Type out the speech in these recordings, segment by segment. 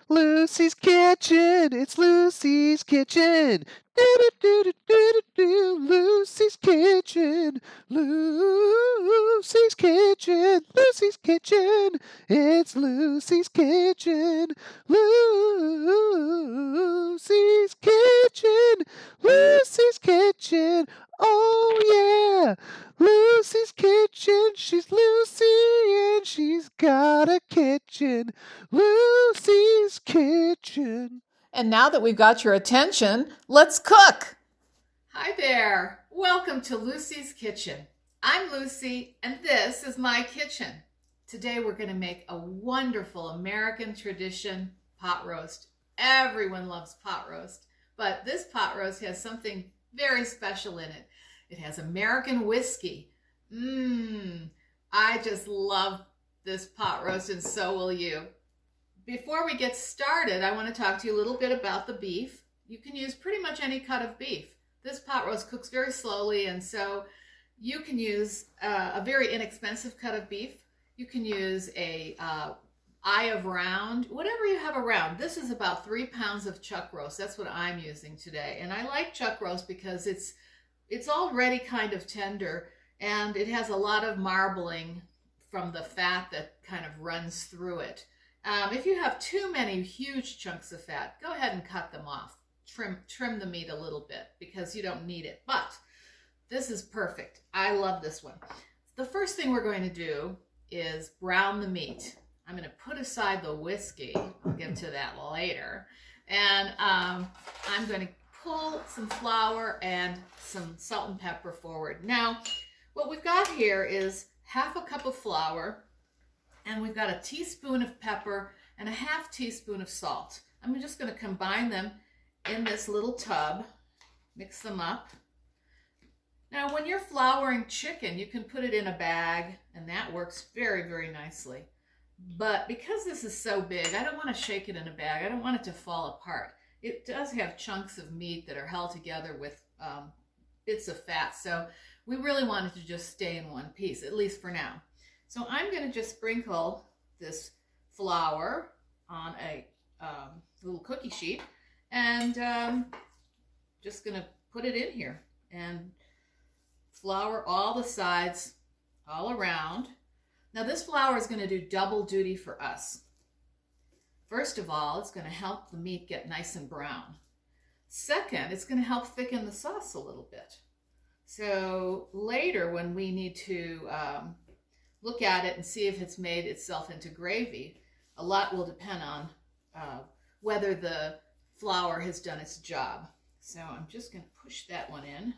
Lucy's Kitchen. It's Lucy's Kitchen. Do-do-do-do-do-do. Lucy's Kitchen. Lucy's Kitchen. Lucy's Kitchen. It's Lucy's Kitchen. Lucy's Kitchen. Lucy's Kitchen. Oh yeah. Lucy's Kitchen. She's Lucy and she's got a kitchen. Lucy's Kitchen. And now that we've got your attention, let's cook. Hi there. Welcome to Lucy's Kitchen. I'm Lucy, and this is my kitchen. Today we're going to make a wonderful American tradition pot roast. Everyone loves pot roast, but this pot roast has something very special in it. It has American whiskey. I just love this pot roast, and so will you. Before we get started, I want to talk to you a little bit about the beef. You can use pretty much any cut of beef. This pot roast cooks very slowly, and so you can use a very inexpensive cut of beef. You can use a eye of round, whatever you have around. This is about 3 pounds of chuck roast. That's what I'm using today. And I like chuck roast because it's already kind of tender, and it has a lot of marbling from the fat that kind of runs through it. If you have too many huge chunks of fat, go ahead and cut them off. Trim the meat a little bit because you don't need it. But this is perfect. I love this one. The first thing we're going to do is brown the meat. I'm going to put aside the whiskey. I'll get to that later. And I'm going to pull some flour and some salt and pepper forward. Now, what we've got here is half a cup of flour, and we've got a teaspoon of pepper and a half teaspoon of salt. I'm just going to combine them in this little tub, mix them up. Now, when you're flouring chicken, you can put it in a bag, and that works very, very nicely. But because this is so big, I don't want to shake it in a bag. I don't want it to fall apart. It does have chunks of meat that are held together with bits of fat, so we really want it to just stay in one piece, at least for now. So I'm going to just sprinkle this flour on a little cookie sheet, and just going to put it in here and flour all the sides all around. Now this flour is going to do double duty for us. First of all, it's going to help the meat get nice and brown. Second, it's going to help thicken the sauce a little bit. So later when we need to look at it and see if it's made itself into gravy, a lot will depend on whether the flour has done its job. So I'm just going to push that one in.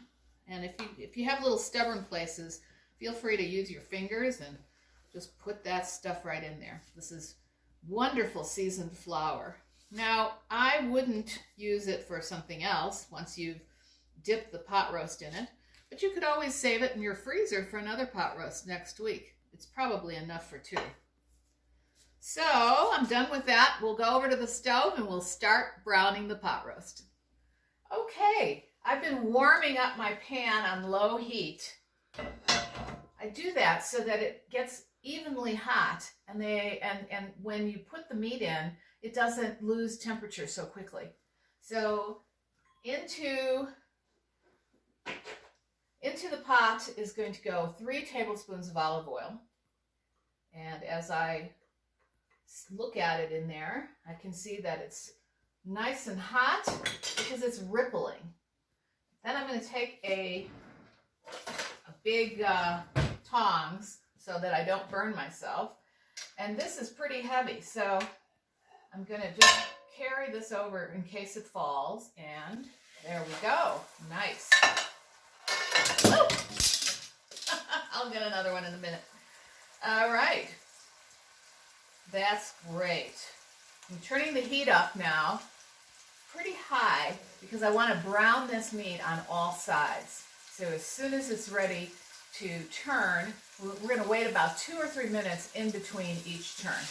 And if you have little stubborn places, feel free to use your fingers and just put that stuff right in there. This is wonderful seasoned flour. Now, I wouldn't use it for something else once you've dipped the pot roast in it, but you could always save it in your freezer for another pot roast next week. It's probably enough for 2. So I'm done with that. We'll go over to the stove and we'll start browning the pot roast. Okay, I've been warming up my pan on low heat. I do that so that it gets evenly hot, and when you put the meat in, it doesn't lose temperature so quickly. So into the pot is going to go 3 tablespoons of olive oil. And as I look at it in there, I can see that it's nice and hot because it's rippling. Then I'm going to take a big tongs so that I don't burn myself. And this is pretty heavy, so I'm going to just carry this over in case it falls. And there we go. Nice. Woo! I'll get another one in a minute. All right. That's great. I'm turning the heat up now, pretty high, because I want to brown this meat on all sides. So as soon as it's ready to turn, we're going to wait about 2 or 3 minutes in between each turn.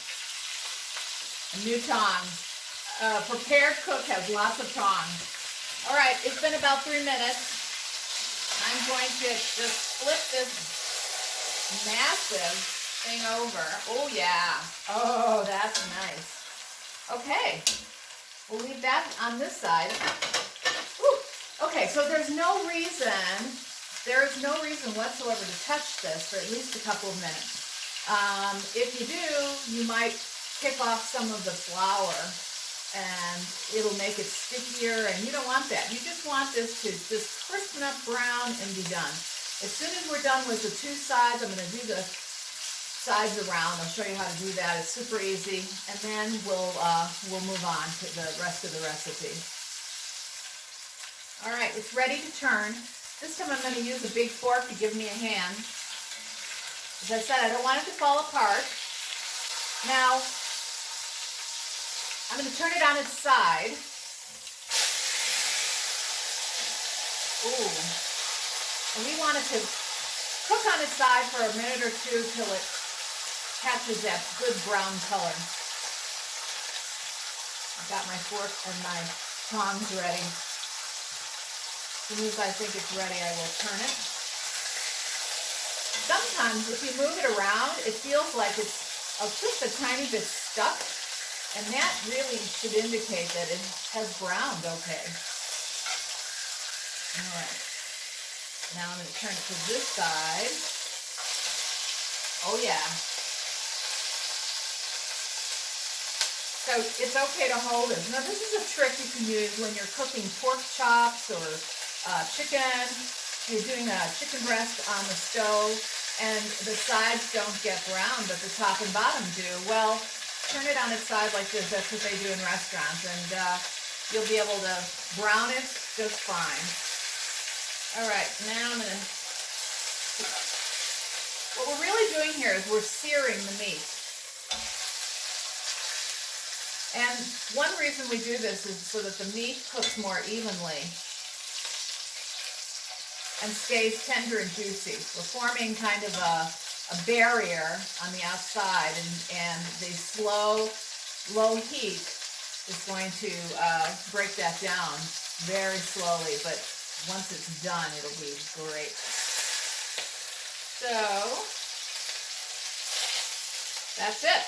A new tongs. Prepared cook has lots of tongs. All right, it's been about 3 minutes. I'm going to just flip this massive thing over. Oh yeah. Oh, that's nice. Okay, we'll leave that on this side. Whew. Okay, so there is no reason whatsoever to touch this for at least a couple of minutes. If you do, you might kick off some of the flour and it'll make it stickier, and you don't want that. You just want this to just crispen up brown and be done. As soon as we're done with the two sides, I'm going to do the sides around. I'll show you how to do that. It's super easy, and then we'll move on to the rest of the recipe. All right, it's ready to turn. This time I'm going to use a big fork to give me a hand. As I said, I don't want it to fall apart. Now, I'm going to turn it on its side. Ooh. And we want it to cook on its side for a minute or two till it catches that good brown color. I've got my fork and my tongs ready. As soon as I think it's ready, I will turn it. Sometimes if you move it around, it feels like it's just a tiny bit stuck. And that really should indicate that it has browned okay. All right. Now I'm going to turn it to this side. Oh yeah. So it's okay to hold it. Now this is a trick you can use when you're cooking pork chops or chicken. You're doing a chicken breast on the stove and the sides don't get brown, but the top and bottom do. Well, turn it on its side like this. That's what they do in restaurants, and you'll be able to brown it just fine. All right, now I'm gonna, what we're really doing here is we're searing the meat. And one reason we do this is so that the meat cooks more evenly and stays tender and juicy. We're forming kind of a barrier on the outside, and the low heat is going to break that down very slowly, but once it's done, it'll be great. So, that's it.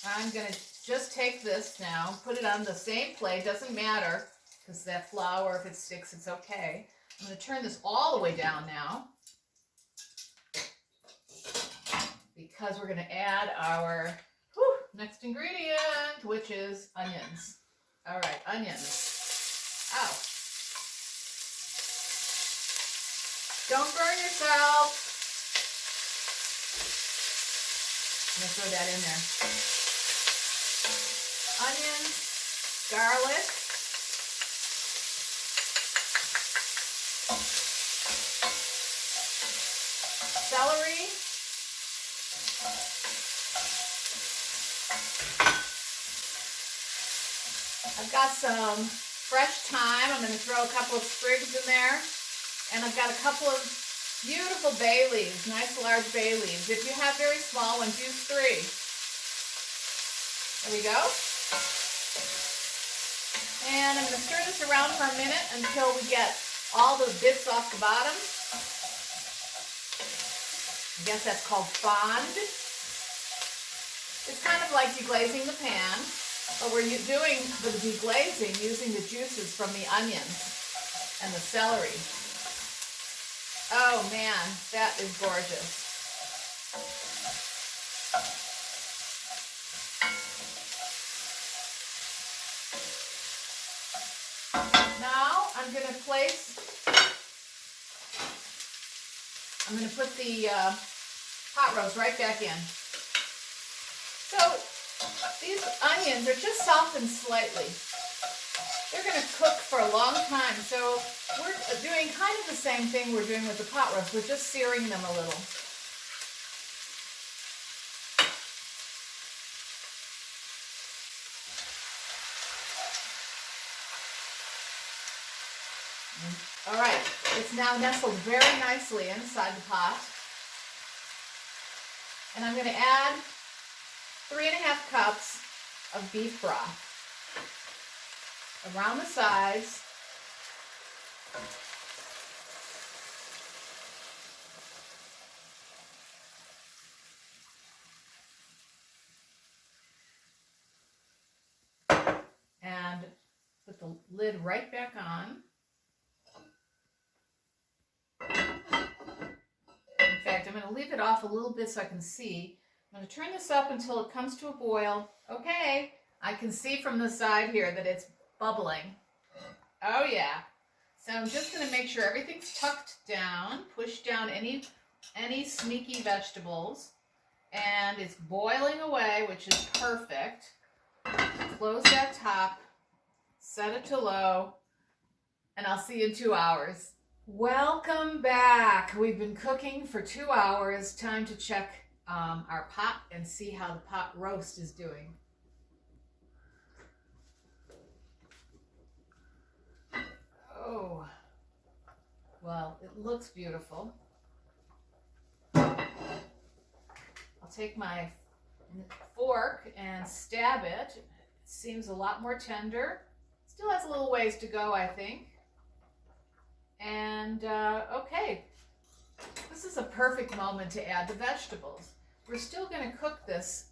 I'm going to just take this now, put it on the same plate, doesn't matter, because that flour, if it sticks, it's okay. I'm going to turn this all the way down now, because we're going to add our next ingredient, which is onions. All right, onions. Ow. Don't burn yourself. I'm going to throw that in there. Onions, garlic, celery, I've got some fresh thyme. I'm going to throw a couple of sprigs in there. And I've got a couple of beautiful bay leaves, nice large bay leaves. If you have very small ones, use 3. There we go. And I'm going to stir this around for a minute until we get all the bits off the bottom. I guess that's called fond. It's kind of like deglazing the pan, but we're doing the deglazing using the juices from the onions and the celery. Oh man, that is gorgeous. Now I'm going to put the pot roast right back in. So these onions are just softened slightly. They're going to cook for a long time, so we're doing kind of the same thing we're doing with the pot roast. We're just searing them a little. All right, it's now nestled very nicely inside the pot. And I'm going to add 3½ cups of beef broth around the sides. the lid right back on. In fact, I'm going to leave it off a little bit so I can see. I'm going to turn this up until it comes to a boil. Okay, I can see from the side here that it's bubbling. Oh yeah. So I'm just going to make sure everything's tucked down, push down any sneaky vegetables, and it's boiling away, which is perfect. Close that top, set it to low, and I'll see you in 2 hours. Welcome back. We've been cooking for 2 hours. Time to check our pot and see how the pot roast is doing. Oh, well, it looks beautiful. I'll take my fork and stab it. It seems a lot more tender. Still has a little ways to go, I think. And okay, this is a perfect moment to add the vegetables. We're still going to cook this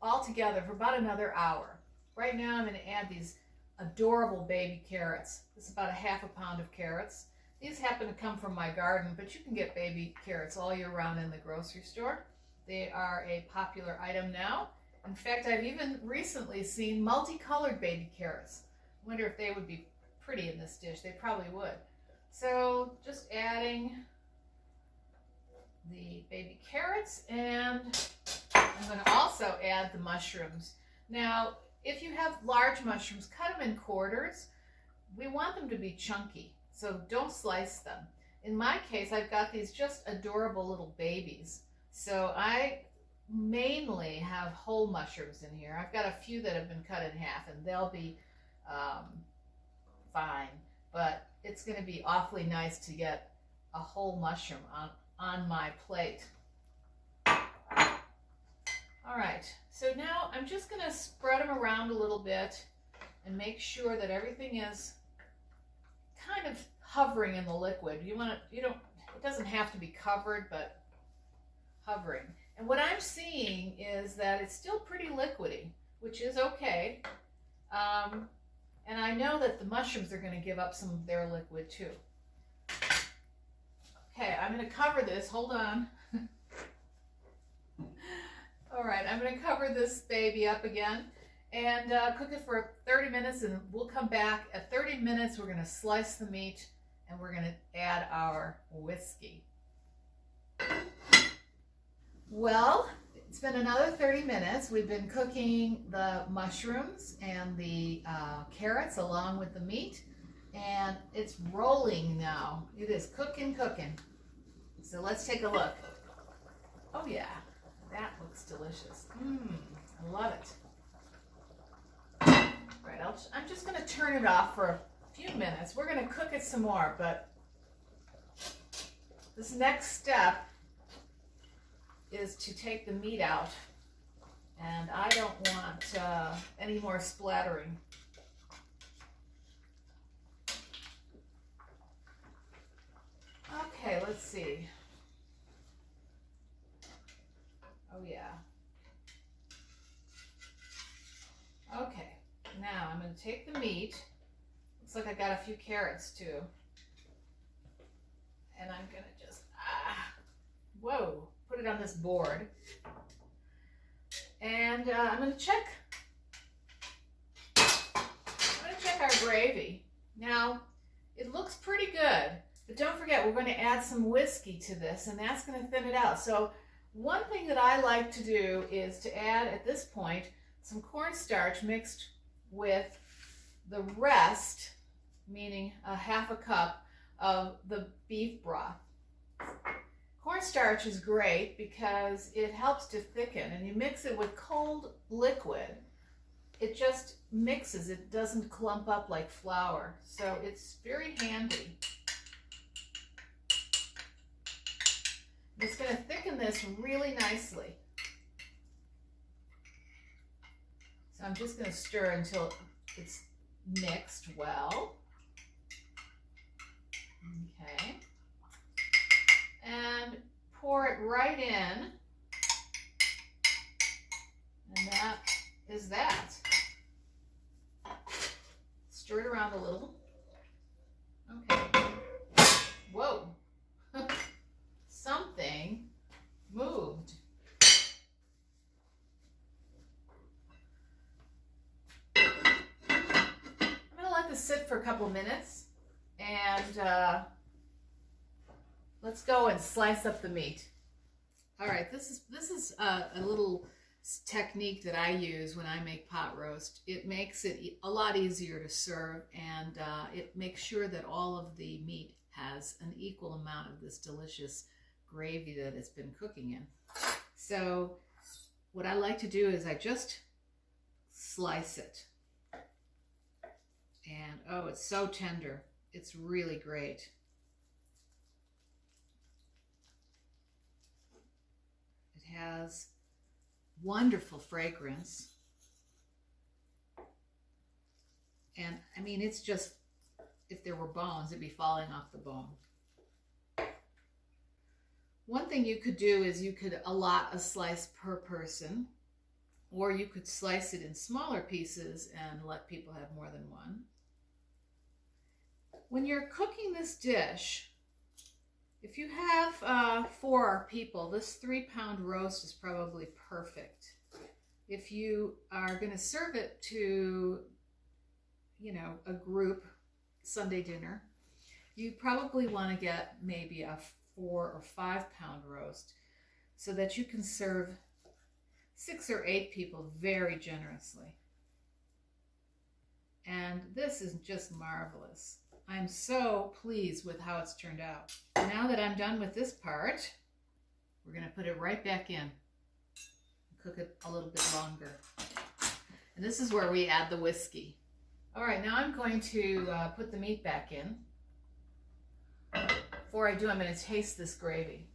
all together for about another hour. Right now I'm going to add these adorable baby carrots. This is about a half a pound of carrots. These happen to come from my garden, but you can get baby carrots all year round in the grocery store. They are a popular item now. In fact, I've even recently seen multicolored baby carrots. I wonder if they would be pretty in this dish. They probably would. So just adding the baby carrots, and I'm going to also add the mushrooms. Now, if you have large mushrooms, cut them in quarters. We want them to be chunky, so don't slice them. In my case, I've got these just adorable little babies. So I mainly have whole mushrooms in here. I've got a few that have been cut in half, and they'll be fine. But it's going to be awfully nice to get a whole mushroom on my plate. All right, so now I'm just going to spread them around a little bit and make sure that everything is kind of hovering in the liquid. It doesn't have to be covered, but hovering. And what I'm seeing is that it's still pretty liquidy, which is okay. And I know that the mushrooms are going to give up some of their liquid too. Okay, I'm going to cover this. Hold on. All right, I'm going to cover this baby up again and cook it for 30 minutes, and we'll come back. At 30 minutes, we're going to slice the meat and we're going to add our whiskey. Well, it's been another 30 minutes. We've been cooking the mushrooms and the carrots along with the meat, and it's rolling now. It is cooking. So let's take a look. Oh yeah, that looks delicious. I love it. Right, I'm just going to turn it off for a few minutes. We're going to cook it some more, but this next step is to take the meat out, and I don't want any more splattering. Okay, let's see. Oh yeah. Okay, now I'm going to take the meat. Looks like I got a few carrots too. And I'm going to just, whoa, put it on this board. And I'm going to check our gravy. Now, it looks pretty good, but don't forget, we're going to add some whiskey to this, and that's going to thin it out. So one thing that I like to do is to add, at this point, some cornstarch mixed with the rest, meaning a half a cup of the beef broth. Cornstarch is great because it helps to thicken, and you mix it with cold liquid. It just mixes, it doesn't clump up like flour, so it's very handy. It's going to thicken this really nicely. So I'm just going to stir until it's mixed well. Okay. And pour it right in. And that is that. Stir it around around a little. Okay. Whoa. Something moved. I'm going to let this sit for a couple of minutes, and let's go and slice up the meat. All right, this is a little technique that I use when I make pot roast. It makes it a lot easier to serve, and it makes sure that all of the meat has an equal amount of this delicious gravy that it's been cooking in. So what I like to do is I just slice it. And oh, it's so tender. It's really great. It has wonderful fragrance. And I mean, it's just, if there were bones, it'd be falling off the bone. One thing you could do is you could allot a slice per person, or you could slice it in smaller pieces and let people have more than one. When you're cooking this dish, if you have 4 people, this 3-pound roast is probably perfect. If you are going to serve it to, you know, a group Sunday dinner, you probably want to get maybe a 4 or 5-pound roast so that you can serve 6 or 8 people very generously. And this is just marvelous. I'm so pleased with how it's turned out. Now that I'm done with this part, we're going to put it right back in and cook it a little bit longer. And this is where we add the whiskey. All right, now I'm going to put the meat back in. Before I do, I'm going to taste this gravy,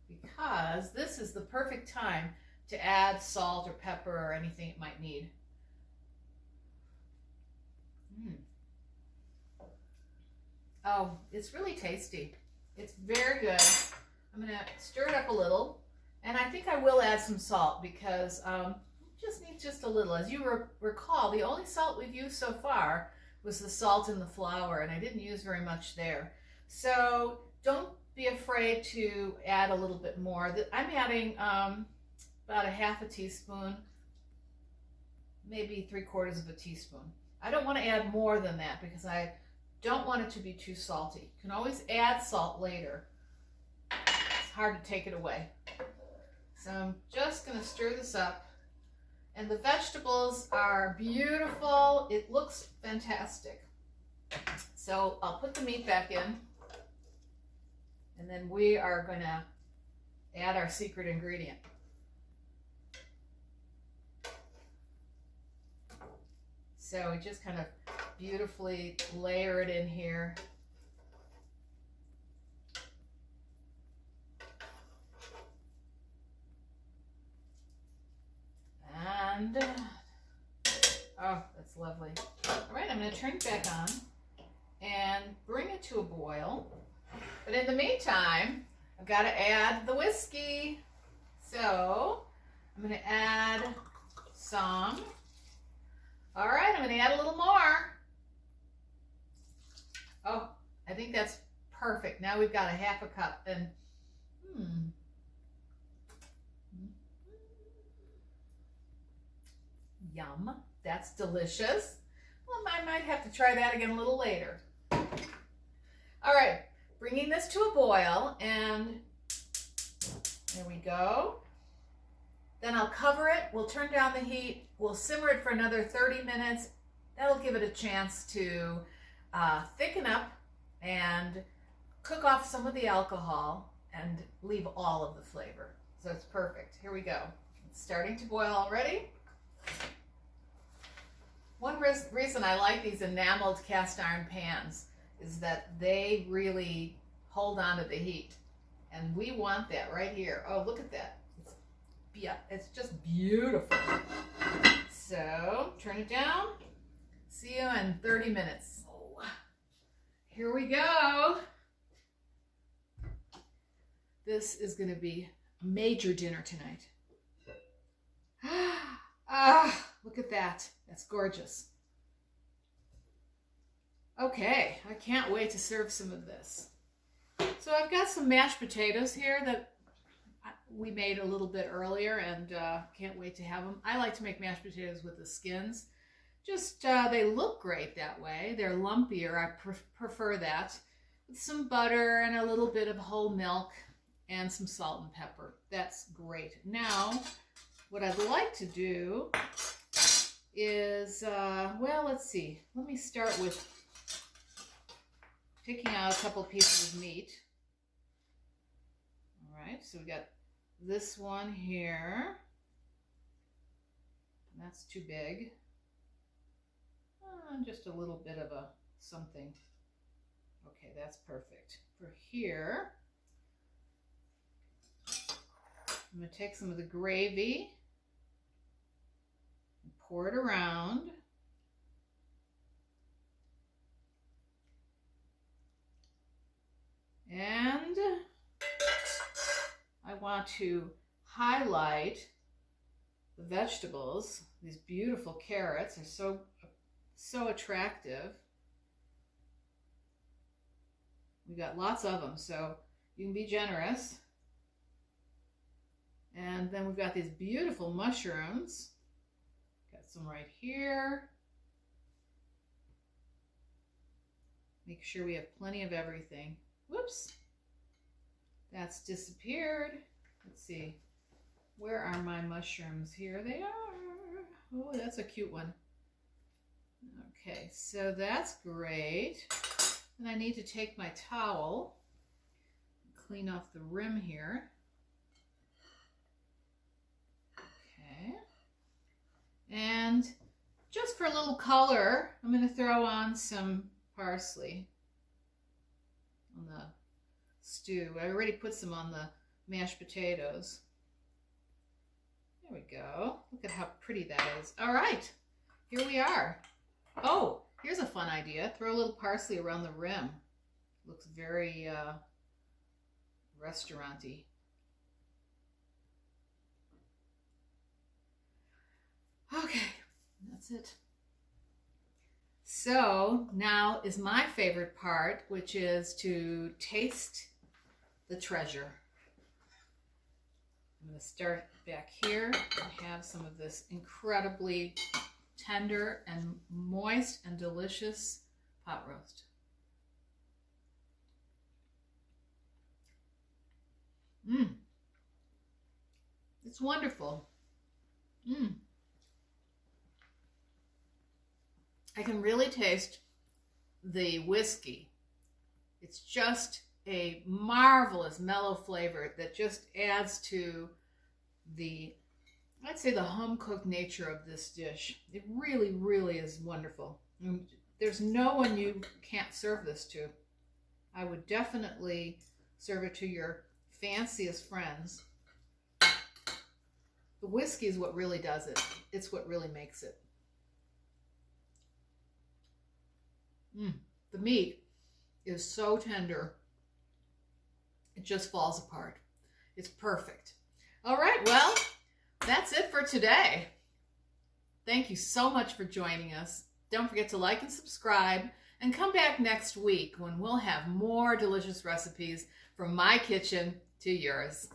because this is the perfect time to add salt or pepper or anything it might need. Oh, it's really tasty. It's very good. I'm going to stir it up a little, and I think I will add some salt because it just needs just a little. As you recall, the only salt we've used so far was the salt in the flour, and I didn't use very much there. So don't be afraid to add a little bit more. I'm adding about a half a teaspoon, maybe 3/4 of a teaspoon. I don't want to add more than that because I don't want it to be too salty. You can always add salt later. It's hard to take it away. So I'm just going to stir this up. And the vegetables are beautiful. It looks fantastic. So I'll put the meat back in. And then we are going to add our secret ingredient. So we just kind of beautifully layer it in here. And, oh, that's lovely. All right, I'm going to turn it back on and bring it to a boil. But in the meantime, I've got to add the whiskey. So I'm going to add some. All right, I'm going to add a little more. Oh, I think that's perfect. Now we've got a half a cup. And yum, that's delicious. Well, I might have to try that again a little later. All right, bringing this to a boil, and there we go. Then I'll cover it. We'll turn down the heat. We'll simmer it for another 30 minutes. That'll give it a chance to thicken up and cook off some of the alcohol and leave all of the flavor. So it's perfect. Here we go. It's starting to boil already. One reason I like these enameled cast iron pans is that they really hold on to the heat. And we want that right here. Oh, look at that. It's just beautiful. So turn it down. See you in 30 minutes. Oh, here we go. This is going to be a major dinner tonight. Look Look at that. That's gorgeous. Okay, I can't wait to serve some of this. So I've got some mashed potatoes here that we made a little bit earlier, and can't wait to have them. I like to make mashed potatoes with the skins. Just, they look great that way. They're lumpier. I prefer that. With some butter and a little bit of whole milk and some salt and pepper. That's great. Now, what I'd like to do is, well, let's see. Let me start with picking out a couple pieces of meat. All right, so we got this one here. That's too big. Just a little bit of a something. Okay, that's perfect. For here, I'm going to take some of the gravy and pour it around. And I want to highlight the vegetables. These beautiful carrots are so attractive. We got lots of them, so you can be generous. And then we've got these beautiful mushrooms. Got some right here. Make sure we have plenty of everything. Whoops, that's disappeared. Let's see, where are my mushrooms? Here they are. Oh, that's a cute one. Okay, so that's great. And I need to take my towel, clean off the rim here. Okay. And just for a little color, I'm going to throw on some parsley on the stew. I already put some on the mashed potatoes. There we go. Look at how pretty that is. All right, here we are. Oh, here's a fun idea. Throw a little parsley around the rim. Looks very restaurant-y. Okay, that's it. So now is my favorite part, which is to taste the treasure. I'm going to start back here and have some of this incredibly tender and moist and delicious pot roast. It's wonderful. I can really taste the whiskey. It's just a marvelous mellow flavor that just adds to the, I'd say, the home-cooked nature of this dish. It really, really is wonderful. There's no one you can't serve this to. I would definitely serve it to your fanciest friends. The whiskey is what really does it. It's what really makes it. The meat is so tender, it just falls apart. It's perfect. All right, well, that's it for today. Thank you so much for joining us. Don't forget to like and subscribe, and come back next week when we'll have more delicious recipes from my kitchen to yours.